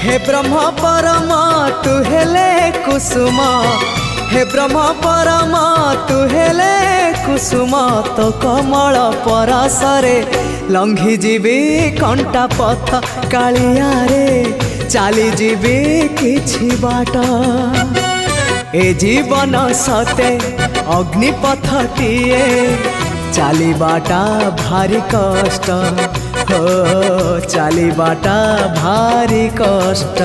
हे ब्रह्म परम तू हेले कुसुम, हे ब्रह्म परम तू हेले कुसुम, तो कमल परसरे लंघी जीवी कंटा पथ कालिया रे चली जीवी किछि बाट। ए जीवन सते अग्निपथटिए चलीबाटा भारी कष्ट, हो चलीबाटा भारी कष्ट।